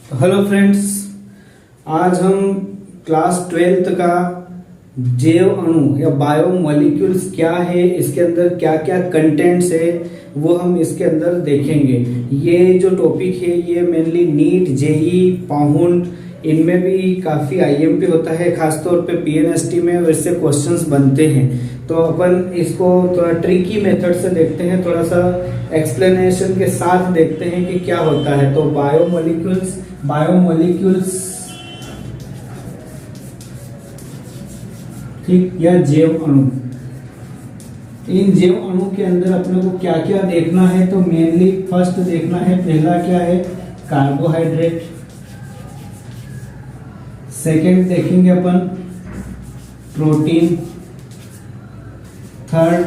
Hello friends, आज हम class 12th का जैव अणु या बायोमोलिक्यूल्स क्या है, इसके अंदर क्या क्या कंटेंट्स है वो हम इसके अंदर देखेंगे। ये जो टॉपिक है ये मेनली नीट, जेई, पाउंड इनमें भी काफ़ी आईएमपी होता है, खासतौर पे पीएनएसटी में वैसे क्वेश्चंस बनते हैं। तो अपन इसको थोड़ा ट्रिकी मेथड से देखते हैं, थोड़ा सा एक्सप्लेनेशन के साथ देखते हैं कि क्या होता है। तो बायोमोलिक्यूल्स ठीक, या जैव अणु, इन जैव अणु के अंदर अपने को क्या क्या देखना है। तो मेनली फर्स्ट देखना है, पहला क्या है, कार्बोहाइड्रेट। सेकेंड देखेंगे अपन प्रोटीन। थर्ड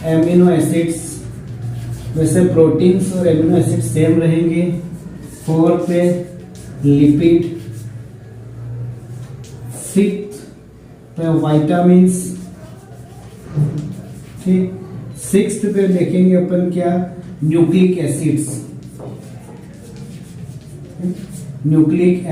एमिनो एसिड्स, वैसे प्रोटीन्स और एमिनो एसिड सेम रहेंगे। फोर्थ पे लिपिड। फिफ्थ पे विटामिन्स, ठीक। सिक्स्थ पे देखेंगे अपन क्या, न्यूक्लिक एसिड्स। न्यूक्लिक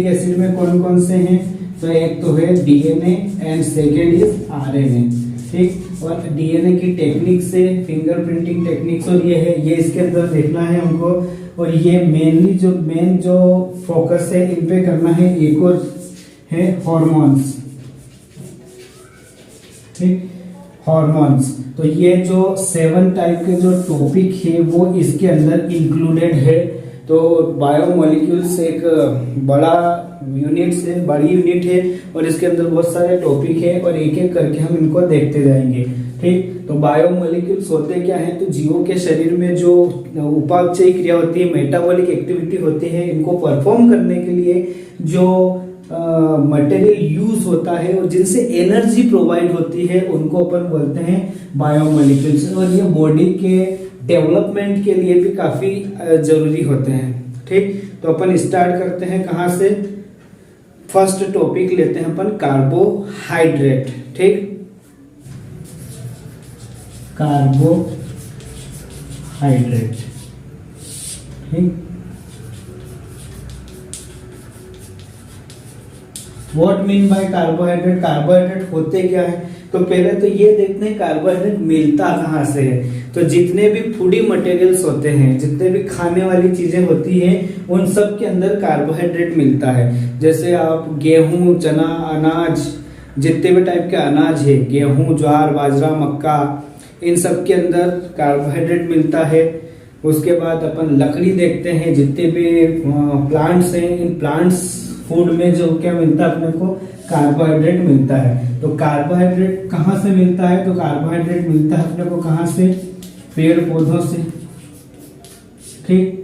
एसिड में कौन कौन से हैं, तो एक तो है DNA and second is RNA, ठीक। और डीएनए की टेक्निक से फिंगरप्रिंटिंग टेक्निक्स, और ये इसके अंदर देखना है हमको। और ये मेनली जो फोकस है इन पे करना है। एक और है हॉर्मोन्स, ठीक, हॉर्मोन्स। तो ये जो 7 टाइप के जो टॉपिक है वो इसके अंदर इंक्लूडेड है। तो बायोमोलिक्यूल्स एक बड़ा बड़ी यूनिट है और इसके अंदर बहुत सारे टॉपिक है और एक एक करके हम इनको देखते जाएंगे, ठीक। तो बायोमोलिक्यूल्स होते क्या है, तो जीवों के शरीर में जो उपापचयी क्रिया होती है, मेटाबॉलिक एक्टिविटी होती है, इनको परफॉर्म करने के लिए जो मटेरियल यूज होता है और जिनसे एनर्जी प्रोवाइड होती है उनको अपन बोलते हैं बायोमोलिक्यूल्स। और ये बॉडी के डेवलपमेंट के लिए भी काफी जरूरी होते हैं, ठीक। तो अपन स्टार्ट करते हैं कहाँ से, फर्स्ट टॉपिक लेते हैं अपन कार्बोहाइड्रेट, ठीक। कार्बोहाइड्रेट, ठीक। What mean by carbohydrate, carbohydrate होते क्या है। तो पहले तो ये देखते हैं कार्बोहाइड्रेट मिलता कहाँ से है। तो जितने भी फूडी मटेरियल्स होते हैं, जितने भी खाने वाली चीजें होती हैं, उन सब के अंदर कार्बोहाइड्रेट मिलता है। जैसे आप गेहूं, चना, अनाज, जितने भी टाइप के अनाज है, गेहूं, ज्वार, बाजरा, मक्का, इन सब के अंदर कार्बोहाइड्रेट मिलता है। उसके बाद अपन लकड़ी देखते हैं, जितने भी प्लांट्स हैं, इन प्लांट्स फूड में जो क्या मिलता है अपने को, कार्बोहाइड्रेट मिलता है। तो कार्बोहाइड्रेट कहाँ से मिलता है, तो कार्बोहाइड्रेट मिलता है अपने को कहाँ से, पेड़ पौधों से, ठीक।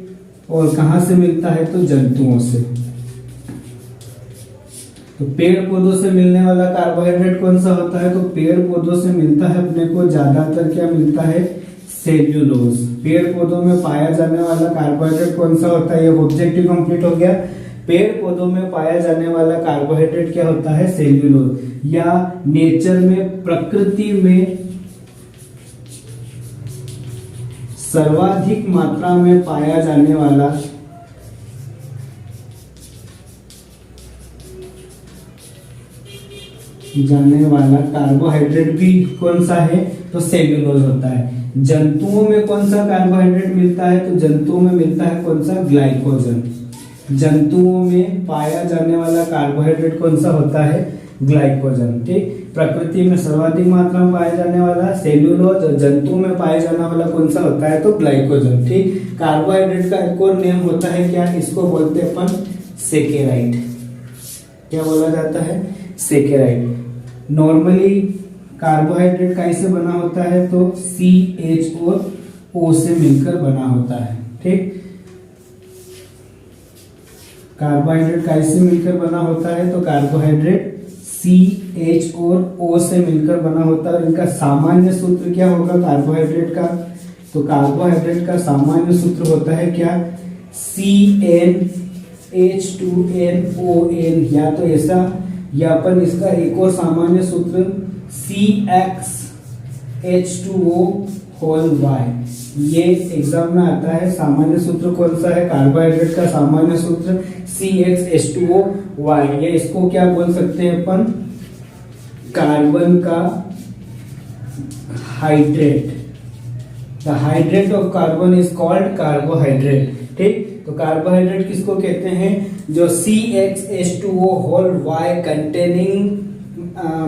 और कहाँ से मिलता है, तो जंतुओं से। तो पेड़ पौधों से मिलने वाला कार्बोहाइड्रेट कौन सा होता है, तो पेड़ पौधों से मिलता है अपने को ज्यादातर क्या मिलता है, सेल्यूलोज। पेड़ पौधों में पाया जाने वाला कार्बोहाइड्रेट कौन सा होता है, ये ऑब्जेक्टिव कंप्लीट हो गया। पेड़ पौधों में पाया जाने वाला कार्बोहाइड्रेट क्या होता है, सेल्यूलोज। या नेचर में, प्रकृति में सर्वाधिक मात्रा में पाया जाने वाला कार्बोहाइड्रेट भी कौन सा है, तो सेल्यूलोज होता है। जंतुओं में कौन सा कार्बोहाइड्रेट मिलता है, तो जंतुओं में मिलता है कौन सा, ग्लाइकोजन। जंतुओं में पाया जाने वाला कार्बोहाइड्रेट कौन सा होता है, ग्लाइकोजन, ठीक। प्रकृति में सर्वाधिक मात्रा में पाया जाने वाला सेल्यूलोज, और जंतुओं में पाया जाने वाला कौन सा होता है, तो ग्लाइकोजन, ठीक। कार्बोहाइड्रेट का एक और नेम होता है क्या, इसको बोलते हैं अपन सेकेराइड। क्या बोला जाता है, सेकेराइड। नॉर्मली कार्बोहाइड्रेट कैसे बना होता है, तो CH और O से मिलकर बना होता है, ठीक। कार्बोहाइड्रेट कैसे मिलकर बना होता है, तो कार्बोहाइड्रेट CH और O से मिलकर बना होता है। इनका सामान्य सूत्र क्या होगा कार्बोहाइड्रेट का, तो कार्बोहाइड्रेट का सामान्य सूत्र होता है क्या, CnH2nOn, या तो ऐसा, या अपन इसका एक और सामान्य सूत्र CxH2O होल y, ये एग्जाम में आता है। सामान्य सूत्र कौन सा है? कार्बोहाइड्रेट का सामान्य सूत्र CHH2O, ये इसको क्या बोल सकते हैं अपन? कार्बन का hydrate. The hydrate of carbon is called carbohydrate. ठीक, तो कार्बोहाइड्रेट किसको कहते हैं? जो CHH2O कंटेनिंग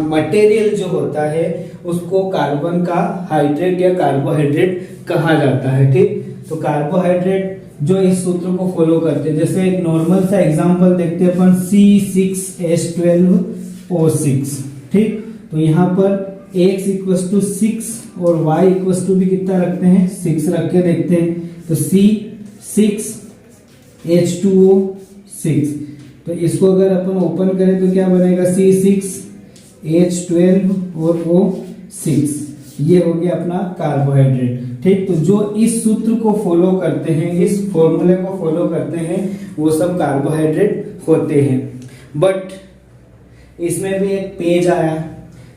मटेरियल जो होता है उसको कार्बन का हाइड्रेट या कार्बोहाइड्रेट कहा जाता है। ठीक, तो कार्बोहाइड्रेट जो इस सूत्र को फॉलो करते हैं, जैसे एक नॉर्मल सा एग्जांपल देखते हैं अपन, C6H12O6। ठीक, तो यहाँ पर x इक्वल टू 6 और y इक्वल टू भी कितना रखते हैं? 6 रख के देखते हैं। तो C6H2O6, तो इसको अगर अपन ओपन करें तो क्या बनेगा? C6H12 और O6, ये हो गया अपना कार्बोहाइड्रेट। ठीक, तो जो इस सूत्र को फॉलो करते हैं, इस फॉर्मूले को फॉलो करते हैं, वो सब कार्बोहाइड्रेट होते हैं। बट इसमें भी एक पेज आया,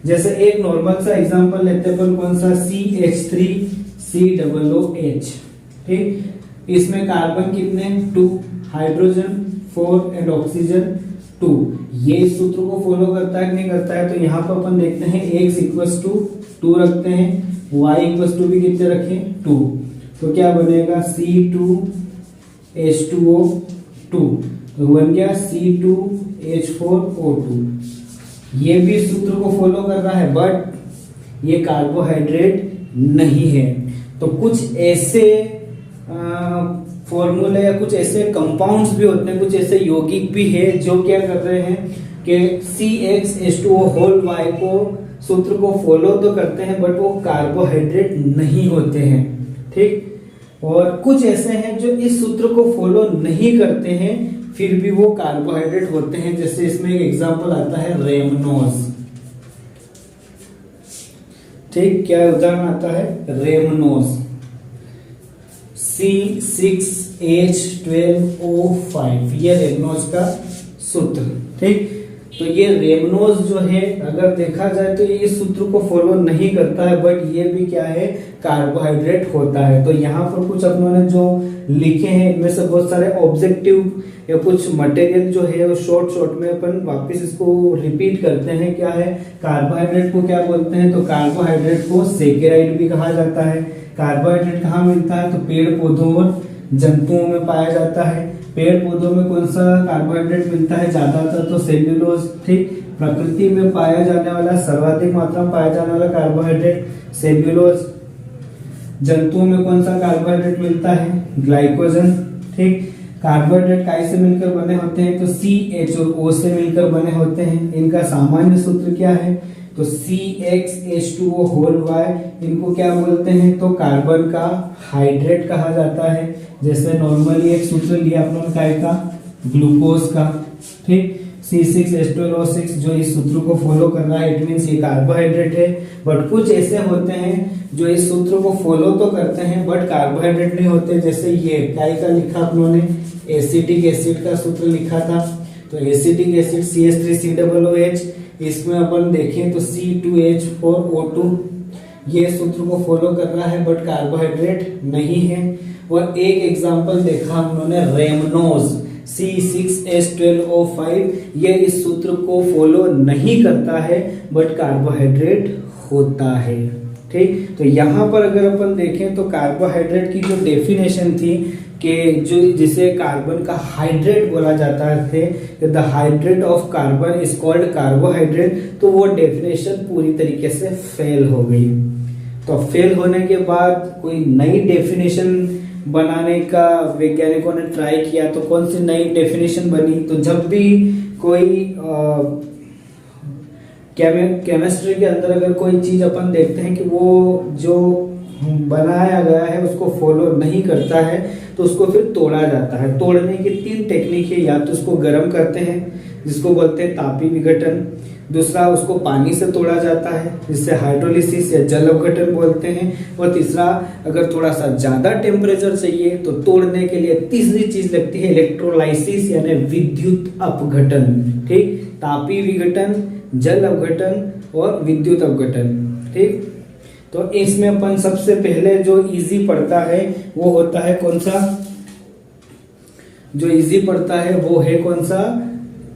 जैसे एक नॉर्मल सा एग्जांपल लेते हैं, कौन सा? CH3COOH। ठीक, इसमें कार्बन कितने? 2, हाइड्रोजन 4 एंड ऑक्सीजन 2। ये इस सूत्र को फॉलो करता है कि नहीं करता है? तो यहाँ पर अपन देखते हैं x इक्वल्स टू 2 रखते हैं, y इक्वल्स टू भी कितने रखें? 2। तो क्या बनेगा? C2H2O2, तो बन गया C2H4O2। ये भी इस सूत्र को फॉलो कर रहा है, बट ये कार्बोहाइड्रेट नहीं है। तो कुछ ऐसे फॉर्मूले या कुछ ऐसे कंपाउंड्स भी होते हैं, कुछ ऐसे यौगिक भी है जो क्या कर रहे हैं कि CHH2O को सूत्र को फॉलो तो करते हैं, बट वो कार्बोहाइड्रेट नहीं होते हैं। ठीक, और कुछ ऐसे हैं जो इस सूत्र को फॉलो नहीं करते हैं, फिर भी वो कार्बोहाइड्रेट होते हैं। जैसे इसमें एक एग्जांपल आता है रेमनोज। ठीक, क्या उदाहरण आता है? रेमनोज, C6H12O5, ये रेमनोज का सूत्र। ठीक, तो ये रेमनोज जो है, अगर देखा जाए तो ये इस सूत्र को फॉलो नहीं करता है, बट ये भी क्या है? कार्बोहाइड्रेट होता है। तो यहाँ पर कुछ अपनों ने जो लिखे हैं, इनमें से बहुत सारे ऑब्जेक्टिव या कुछ मटेरियल जो है वो शॉर्ट में अपन वापस इसको रिपीट करते हैं। क्या है? कार्बोहाइड्रेट को क्या बोलते हैं? तो कार्बोहाइड्रेट को सेकेराइड भी कहा जाता है। कार्बोहाइड्रेट कहाँ मिलता है? तो पेड़ पौधों और जंतुओं में पाया जाता है। पेड़ पौधों में कौन सा कार्बोहाइड्रेट मिलता है? ज्यादातर तो सेल्यूलोज। ठीक, प्रकृति में पाया जाने वाला, सर्वाधिक मात्रा में पाया जाने वाला कार्बोहाइड्रेट सेल्यूलोज। जंतुओं में कौन सा कार्बोहाइड्रेट मिलता है? ग्लाइकोजन। ठीक, कार्बोहाइड्रेट काय से मिलकर बने होते हैं? तो CH और O से मिलकर बने होते हैं। इनका सामान्य सूत्र क्या है? तो CXH2O, इनको क्या बोलते हैं? तो कार्बन का हाइड्रेट कहा जाता है। जैसे नॉर्मली एक सूत्र लिया आप लोगों काय का? ग्लूकोज का। ठीक, C6H12O6 जो इस सूत्र को फॉलो कर रहा है, इट मींस ये कार्बोहाइड्रेट है। बट कुछ ऐसे होते हैं जो इस सूत्र को फॉलो तो करते हैं, बट कार्बोहाइड्रेट नहीं होते। जैसे ये काय का लिखा आप लोगों ने? एसिटिक एसिड का सूत्र लिखा था। तो एसिटिक एसिड CH3COOH, इसमें अपन देखें तो C2H4O2, ये सूत्र को फॉलो कर रहा है, बट कार्बोहाइड्रेट नहीं है। और एक एग्जांपल देखा हम लोगों ने रेमनोज, C6H12O5, ये इस सूत्र को फॉलो नहीं करता है, बट कार्बोहाइड्रेट होता है। ठीक, तो यहाँ पर अगर अपन देखें तो कार्बोहाइड्रेट की जो डेफिनेशन थी कि जो जिसे कार्बन का हाइड्रेट बोला जाता थे, the hydrate of carbon is called carbohydrate, तो वो डेफिनेशन पूरी तरीके से फेल हो गई। तो फेल होने के बाद कोई नई डेफिनेशन बनाने का वैज्ञानिकों ने ट्राई किया। तो कौन सी नई डेफिनेशन बनी? तो जब भी कोई केमिस्ट्री के अंदर अगर कोई चीज अपन देखते हैं कि वो जो बनाया गया है उसको फॉलो नहीं करता है, तो उसको फिर तोड़ा जाता है। तोड़ने की 3 टेक्निक है। या तो उसको गर्म करते हैं, जिसको बोलते हैं तापी विघटन। दूसरा, उसको पानी से तोड़ा जाता है, जिससे हाइड्रोलिसिस या जल अपघटन बोलते हैं। और तीसरा, अगर थोड़ा सा ज्यादा टेम्परेचर चाहिए तो तोड़ने के लिए तीसरी चीज लगती है इलेक्ट्रोलाइसिस यानी विद्युत अपघटन। ठीक, तापी विघटन, जल अपघटन और विद्युत अपघटन। ठीक, तो इसमें अपन सबसे पहले जो इजी पड़ता है वो होता है कौन सा, जो इजी पड़ता है वो है कौन सा,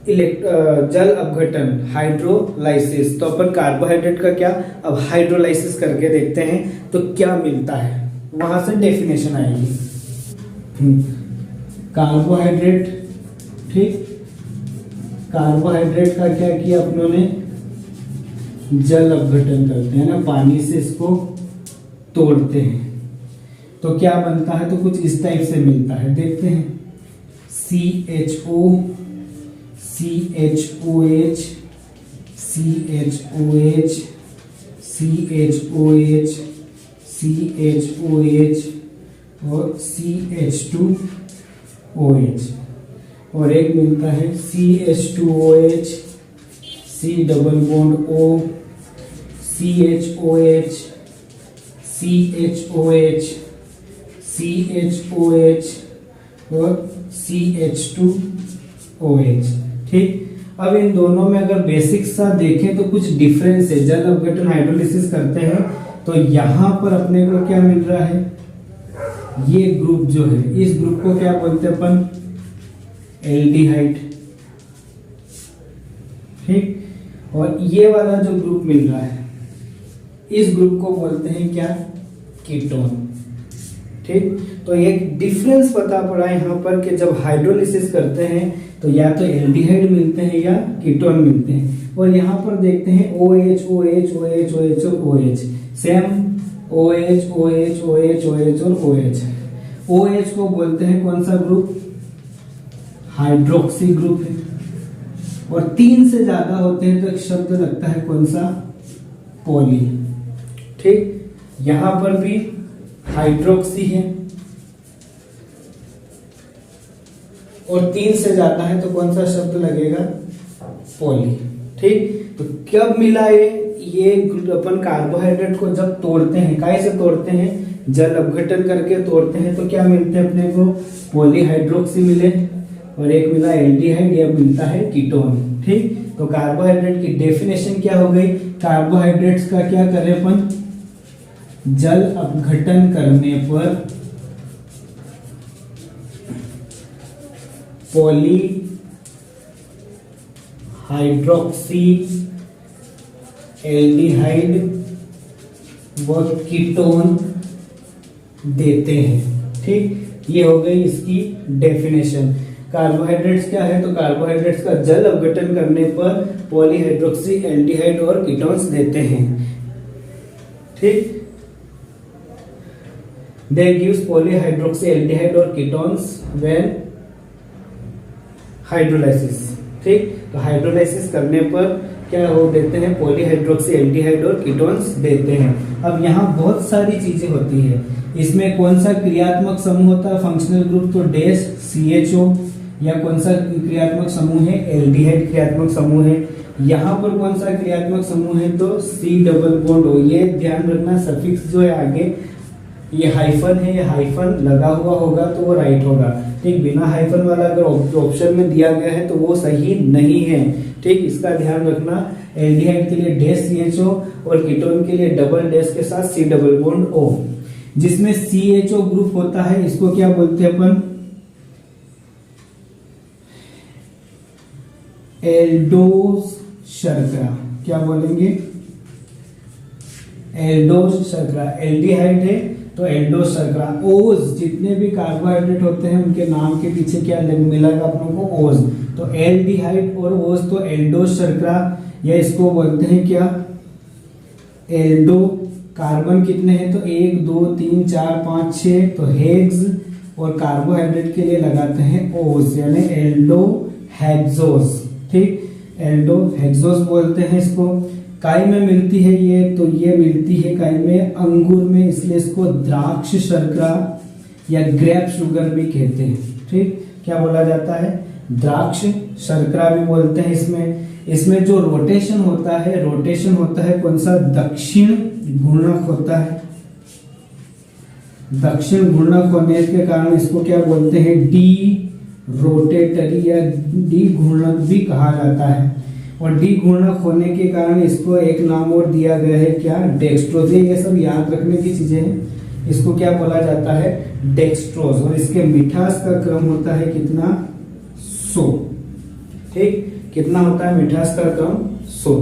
जल अपघटन, हाइड्रोलाइसिस। तो अपन कार्बोहाइड्रेट का क्या अब हाइड्रोलाइसिस करके देखते हैं तो क्या मिलता है, वहां से डेफिनेशन आएगी। कार्बोहाइड्रेट, ठीक, कार्बोहाइड्रेट का क्या किया अपनों ने, जल अपघटन करते हैं ना, पानी से इसको तोड़ते हैं तो क्या बनता है, तो कुछ इस टाइप से मिलता है, देखते हैं। CHO, CHOH, CHOH, CHOH, CHOH और CH2OH, और एक मिलता है CH2OH, C double bond O, CHOH, CHOH, CHOH और CH2OH, ठीक। अब इन दोनों में अगर बेसिक सा देखें तो कुछ डिफरेंस है। जल अपघटन हाइड्रोलिसिस करते हैं तो यहां पर अपने को क्या मिल रहा है, ये ग्रुप जो है, इस ग्रुप को क्या बोलते हैं अपन, एल्डिहाइड, ठीक। और ये वाला जो ग्रुप मिल रहा है इस ग्रुप को बोलते हैं क्या, कीटोन, ठीक। तो एक डिफरेंस पता पड़ा यहाँ पर कि जब हाइड्रोलिसिस करते हैं तो या तो एल्डिहाइड मिलते हैं या कीटोन मिलते हैं। और यहाँ पर देखते हैं OH, OH, OH, OH और OH, same OH, OH, OH, OH और OH। OH को बोलते हैं कौन सा ग्रुप, हाइड्रोक्सी ग्रुप है। और 3 से ज्यादा होते हैं तो एक शब्द लगता है कौन सा, पॉली, ठीक। यहां पर भी हाइड्रोक्सी है और 3 से ज्यादा है तो कौन सा शब्द लगेगा, पॉली, ठीक। तो कब मिला ये अपन कार्बोहाइड्रेट को जब तोड़ते हैं, काहे से तोड़ते हैं, जल अपघटन करके तोड़ते हैं तो क्या मिलते हैं अपने को, पॉलीहाइड्रोक्सी मिले और एक मिला एल्डिहाइड, या मिलता है कीटोन, ठीक। तो कार्बोहाइड्रेट की डेफिनेशन क्या हो गई, कार्बोहाइड्रेट्स का क्या करें अपन, जल अपघटन करने पर पॉलीहाइड्रोक्सी एल्डिहाइड व कीटोन देते हैं, ठीक। ये हो गई इसकी डेफिनेशन। कार्बोहाइड्रेट्स क्या है, तो कार्बोहाइड्रेट्स का जल अपघटन करने पर पॉलीहाइड्रोक्सी एल्डिहाइड और कीटोन्स देते हैं, ठीक। They gives polyhydroxyaldehyde और कीटोन्स when हाइड्रोलाइसिस, ठीक। तो हाइड्रोलाइसिस करने पर क्या हो देते हैं, पॉलीहाइड्रोक्सीएल्डिहाइड और कीटोन्स देते हैं। अब यहाँ बहुत सारी चीजें होती है, इसमें कौन सा क्रियात्मक समूह होता है, फंक्शनल ग्रुप, तो डैश CHO, या कौन सा क्रियात्मक समूह है, एल्डिहाइड क्रियात्मक समूह है। यहाँ पर कौन सा क्रियात्मक समूह है, तो C डबल बॉन्ड O। ये ध्यान रखना, सफिक्स जो है आगे ये हाइफन है, ये हाइफन लगा हुआ होगा तो वो राइट होगा, ठीक। बिना हाइफन वाला अगर ऑप्शन में दिया गया है तो वो सही नहीं है, ठीक। इसका ध्यान रखना। एल्डिहाइड के लिए डैश CHO और कीटोन के लिए डबल डैश के साथ C डबल बॉन्ड O। जिसमें CHO ग्रुप होता है इसको क्या बोलते हैं अपन, एल्डोस शर्करा, क्या बोलेंगे, एल्डोस शर्करा। एल्डिहाइड है तो एल्डोस शर्करा। ओज, जितने भी कार्बोहाइड्रेट होते हैं उनके नाम के पीछे क्या मिलेगा अपनों को, ओज। तो एल्डिहाइड और ओज तो एल्डोस शर्करा, या इसको बोलते हैं क्या, एल्डो। कार्बन कितने हैं, तो 1 2 3 4 5 6, तो हेक्स। और कार्बोहाइड्रेट के लिए लगाते हैं ओज, यानी एल्डो हेक्सोस, ठीक। एल्डो हेक्सोस बोलते हैं इसको। काय में मिलती है ये, तो ये मिलती है काय में, अंगूर में, इसलिए इसको द्राक्ष शर्करा या ग्रेप शुगर भी कहते हैं, ठीक। क्या बोला जाता है, द्राक्ष शर्करा भी बोलते हैं। इसमें जो रोटेशन होता है कौन सा, दक्षिण घूर्णक होता है। दक्षिण घूर्णक होने के कारण इसको क्या बोलते हैं, डी रोटेटरी या डी घूर्णक भी कहा जाता है। और डी घूर्णक होने के कारण इसको एक नाम और दिया गया है, क्या, डेक्स्ट्रोज। ये सब याद रखने की चीजें हैं। इसको क्या बोला जाता है, डेक्स्ट्रोज। और इसके मिठास का क्रम होता है कितना, 100। ठीक, कितना होता है मिठास का क्रम, 100।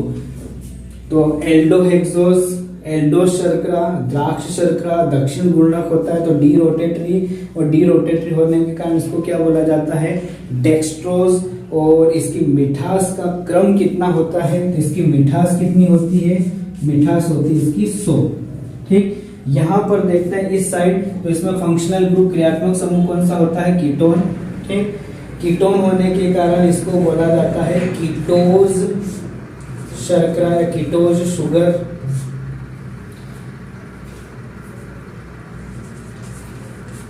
तो एल्डोहेक्सोज, एल्डोस शर्करा, द्राक्ष शर्करा दक्षिण घूर्णक होता है तो डी रोटेटरी, और डी रोटेटरी होने के कारण इसको क्या बोला जाता है, डेक्स्ट्रोज। और इसकी मिठास का क्रम कितना होता है, तो इसकी मिठास कितनी होती है, मिठास होती है इसकी 100। ठीक, यहां पर देखते हैं इस साइड, तो इसमें फंक्शनल ग्रुप क्रियात्मक समूह कौन सा होता है, कीटोन। ठीक, कीटोन होने के कारण इसको बोला जाता है कीटोज शर्करा या कीटोज शुगर।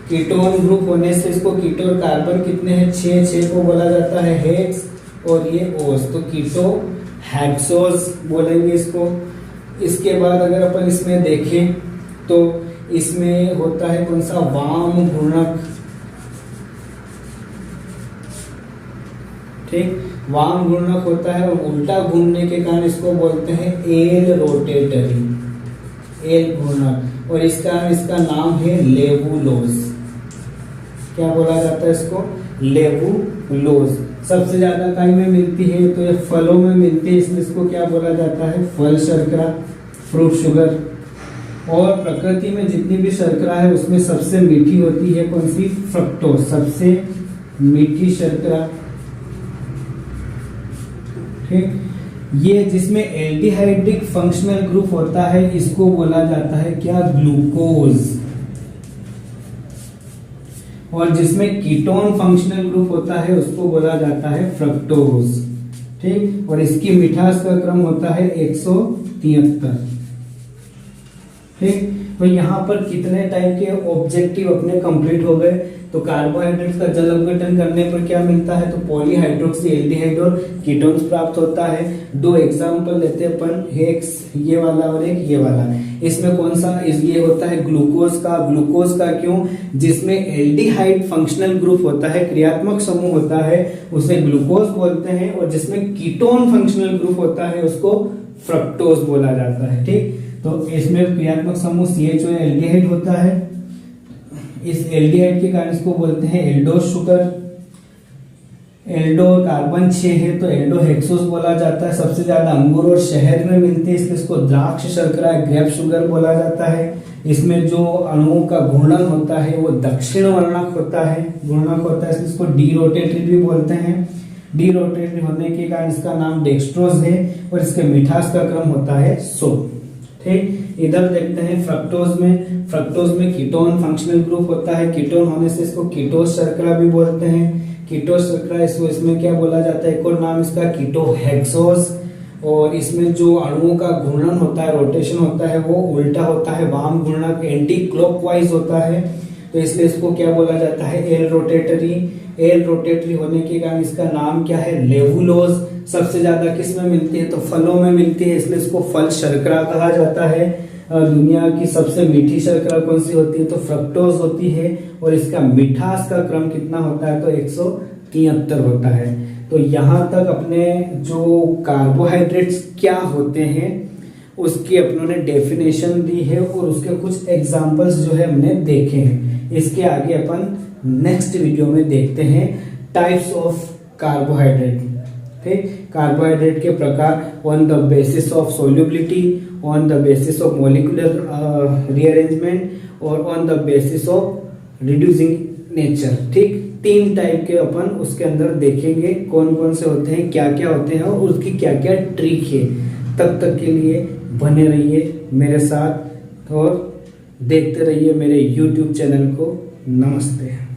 कीटोन ग्रुप होने से इसको कीटोन कार्बन कितने हैं, 6 को बोला जाता है हेक्स, और ये ओस, तो कीटो हेक्सोज बोलेंगे इसको। इसके बाद अगर अपन इसमें देखें तो इसमें होता है कौन सा, वाम घूर्णक। ठीक, वाम घूर्णक होता है और उल्टा घूमने के कारण इसको बोलते हैं एल रोटेटरी, एल घूर्णक। और इसका नाम है लेवुलोज। क्या बोला जाता है इसको, लेवुलोज। सबसे ज्यादा कहीं में मिलती है, तो ये फलों में मिलती है, इसलिए इसको क्या बोला जाता है, फल शर्करा, फ्रूट शुगर। और प्रकृति में जितनी भी शर्करा है उसमें सबसे मीठी होती है कौन सी, फ्रक्टोज, सबसे मीठी शर्करा। ठीक, ये जिसमें एल्डिहाइडिक फंक्शनल ग्रुप होता है इसको बोला जाता है क्या, ग्लूकोज। और जिसमें कीटोन फंक्शनल ग्रुप होता है उसको बोला जाता है फ्रक्टोज। ठीक, और इसकी मिठास का क्रम होता है 173। ठीक, तो यहाँ पर कितने टाइप के ऑब्जेक्टिव अपने कंप्लीट हो गए। तो कार्बोहाइड्रेट्स का जल अपघटन करने पर क्या मिलता है, तो पॉलीहाइड्रोक्सी एल्डिहाइड और कीटोन्स प्राप्त होता है। 2 एग्जांपल लेते हैं अपन, हेक्स ये वाला और एक ये वाला। इसमें कौन सा, ये होता है ग्लूकोज का। ग्लूकोज का क्यों, जिसमें एल्डिहाइड फंक्शनल ग्रुप होता है, क्रियात्मक समूह होता है, उसे ग्लूकोज बोलते हैं। और जिसमें कीटोन फंक्शनल ग्रुप होता है उसको फ्रक्टोज बोला जाता है। ठीक, तो इसमें क्रियात्मक समूह CHO एल्डिहाइड होता है। इस एल्डिहाइड के कारण इसको बोलते हैं एल्डोस शुगर। एल्डो कार्बन 6 है तो एल्डो हेक्सोस बोला जाता है। सबसे ज्यादा अंगूर और शहद में मिलते हैं इसलिए इसको द्राक्ष शर्करा, ग्रेप शुगर बोला जाता है। इसमें जो अणुओं का घूर्णन होता है वो दक्षिण वर्णक होता है, घूर्णक होता है, इसलिए इसको डी रोटेटरी भी बोलते हैं। डी रोटेटरी होने के कारण इसका नाम डेक्स्ट्रोज है और इसके मिठास का क्रम होता है 100। ठीक, इधर देखते हैं फ्रक्टोज में कीटोन फंक्शनल ग्रुप होता है। कीटोन होने से इसको कीटोज शर्करा भी बोलते हैं। कीटोज शर्करा इसमें क्या बोला जाता है, एक और नाम इसका कीटोहेक्सोज। और इसमें जो अणुओं का घूर्णन होता है, रोटेशन होता है, वो उल्टा होता है, वाम घूर्णक, एंटी क्लॉकवाइज होता है, तो इसलिए इसको क्या बोला जाता है, एल रोटेटरी। एल रोटेटरी होने के कारण इसका नाम क्या है, लेवुलोज। सबसे ज्यादा किस में मिलती है, तो फलों में मिलती है, इसलिए इसको फल शर्करा कहा जाता है। दुनिया की सबसे मीठी शर्करा कौन सी होती है, तो फ्रक्टोज होती है। और इसका मिठास का क्रम कितना होता है, तो 173 होता है। तो यहाँ तक अपने जो कार्बोहाइड्रेट्स क्या होते हैं उसकी अपनों ने डेफिनेशन दी है और उसके कुछ एग्जांपल्स जो है हमने देखे हैं। इसके आगे अपन नेक्स्ट वीडियो में देखते हैं टाइप्स ऑफ कार्बोहाइड्रेट। ठीक, कार्बोहाइड्रेट के प्रकार on the basis of solubility, on the basis of molecular rearrangement और on the basis of reducing nature. ठीक, 3 टाइप के अपन उसके अंदर देखेंगे कौन कौन से होते हैं, क्या क्या होते हैं और उसकी क्या क्या ट्रिक है। तब तक के लिए बने रहिए मेरे साथ और देखते रहिए मेरे YouTube चैनल को। नमस्ते।